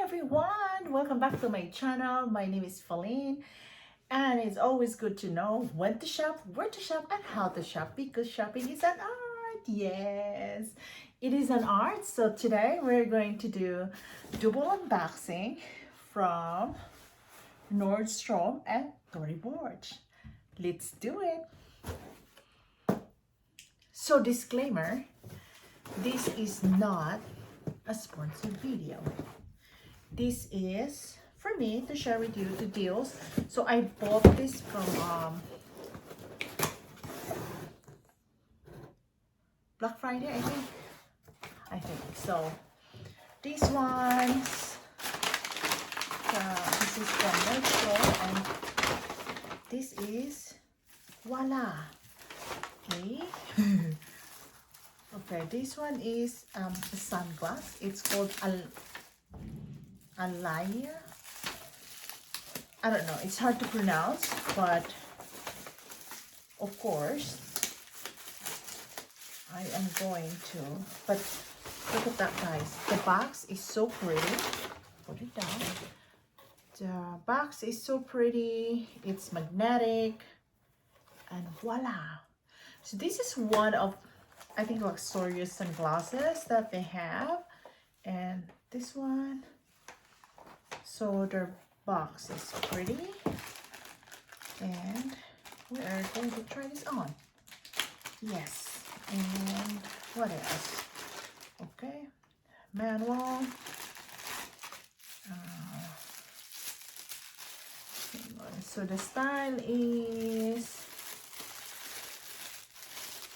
everyone, welcome back to my channel. My name is Philine, and it's always good to know when to shop, where to shop, and how to shop, because shopping is an art. Yes, it is an art. So today we're going to do double unboxing from Nordstrom and Tory Burch. Let's do it. So disclaimer, this is not a sponsored video. This is for me to share with you the deals. So I bought this from Black Friday, I think so. These ones, this is from Nordstrom, and this is voila. Okay. Okay, this one is a sunglass. It's called Alaya. I don't know, it's hard to pronounce, but of course I am going to. But look at that, guys. The box is so pretty. Put it down. The box is so pretty. It's magnetic, and voila. So this is one of, I think, luxurious sunglasses that they have, and this one. So their box is pretty, and we are going to try this on. Yes, and what else? Okay, manual. So the style is,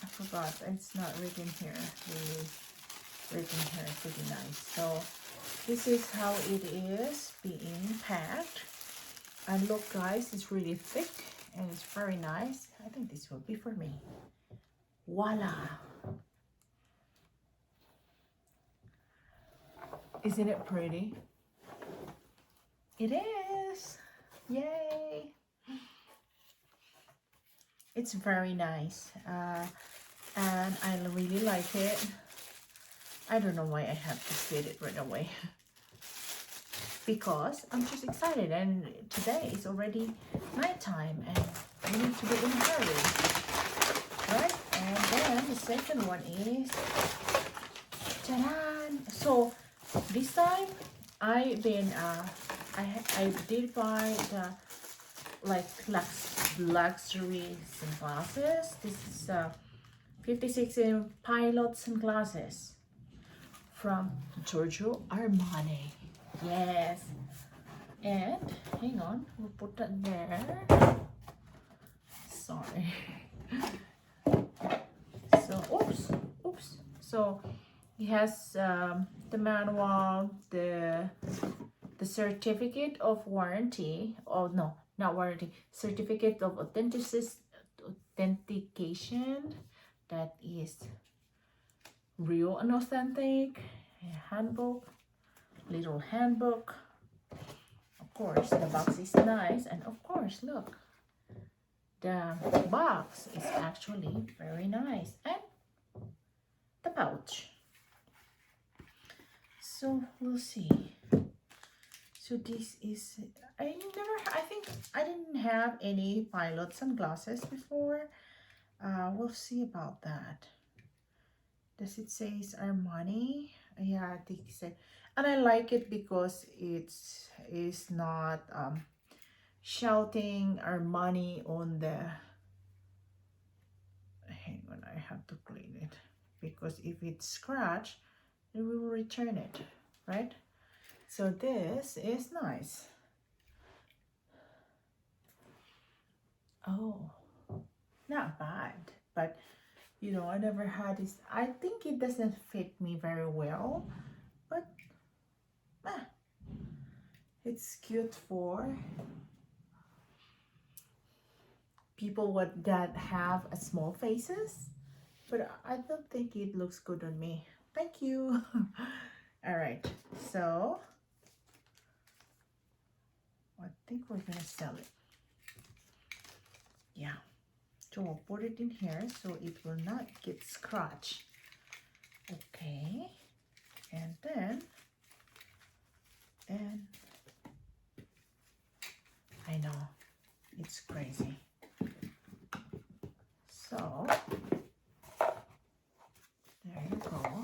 I forgot, it's not written here. Really written here, pretty nice. So this is how it is being packed. And look, guys, it's really thick and it's very nice. I think this will be for me. Voila. Isn't it pretty? It is. Yay. It's very nice. And I really like it. I don't know why I have to fit it right away. Because I'm just excited, and today is already nighttime and we need to be in a hurry. Right? And then the second one is, ta-da! So this time I did buy the luxury sunglasses. This is 56 pilot sunglasses from Giorgio Armani. Yes. And hang on, we'll put that there. Sorry. So oops. So it has the manual, the certificate of warranty. Oh no, not warranty. Certificate of authentication that is real and authentic. A handbook, little handbook. Of course, the box is nice, and of course, look, the box is actually very nice, and the pouch. So we'll see. So this is, I think I didn't have any pilot sunglasses before. We'll see about that. Does it say Armani? Yeah, I think it said. And I like it because it's not shouting Armani on the, hang on, I have to clean it, because if it's scratched, then we will return it, right? So this is nice. Oh, not bad, but you know, I never had this. I think it doesn't fit me very well, but it's cute for people that have a small faces, but I don't think it looks good on me. Thank you. All right, so I think we're gonna sell it. Yeah. So we'll put it in here so it will not get scratched. Okay. And then I know, it's crazy. So there you go.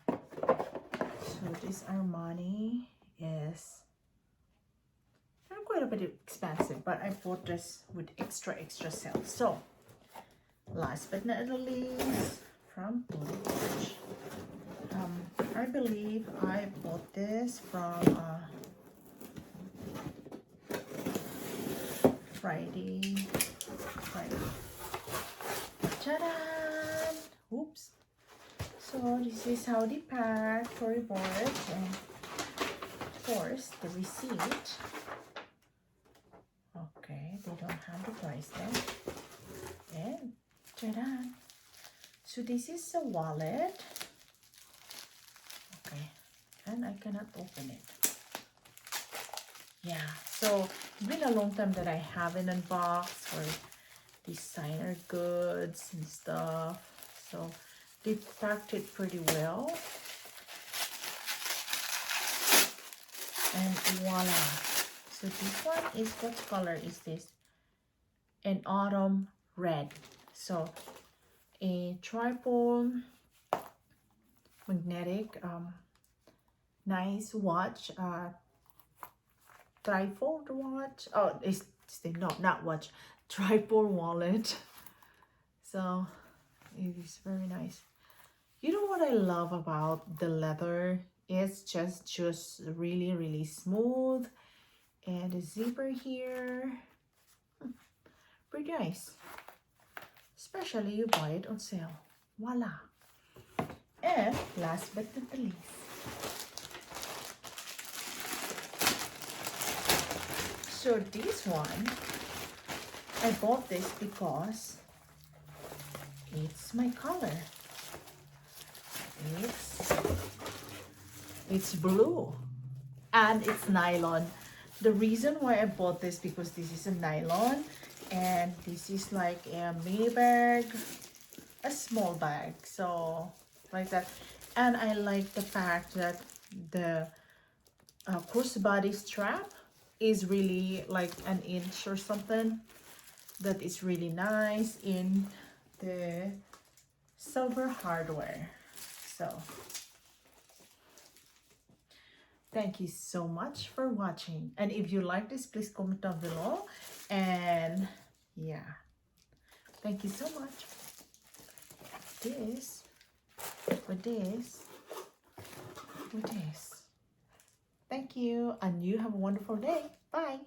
So this Armani is quite a bit expensive, but I bought this with extra sale. So last but not least, from Tory Burch. I believe I bought this from Friday. Ta-da! Oops. So this is how they pack Tory Burch, and of course the receipt. Okay, they don't have the price there. And ta-da! So this is a wallet. Okay, and I cannot open it. Yeah, so it's been a long time that I haven't unboxed for designer goods and stuff. So they packed it pretty well. And voila. So this one is, what color is this? An autumn red. So a triple magnetic nice watch, trifold watch. Oh, it's not watch, tripod wallet. So it is very nice. You know what I love about the leather? It's just really smooth, and the zipper here, pretty nice. Especially you buy it on sale. Voila. And last but not the least, so this one, I bought this because it's my color. It's blue and it's nylon. The reason why I bought this, because this is a nylon, and this is like a mini bag, a small bag, so like that. And I like the fact that the crossbody strap is really like an inch or something. That is really nice in the silver hardware. So thank you so much for watching, and if you like this, please comment down below. And yeah, thank you so much. This with this. Thank you, and you have a wonderful day. Bye.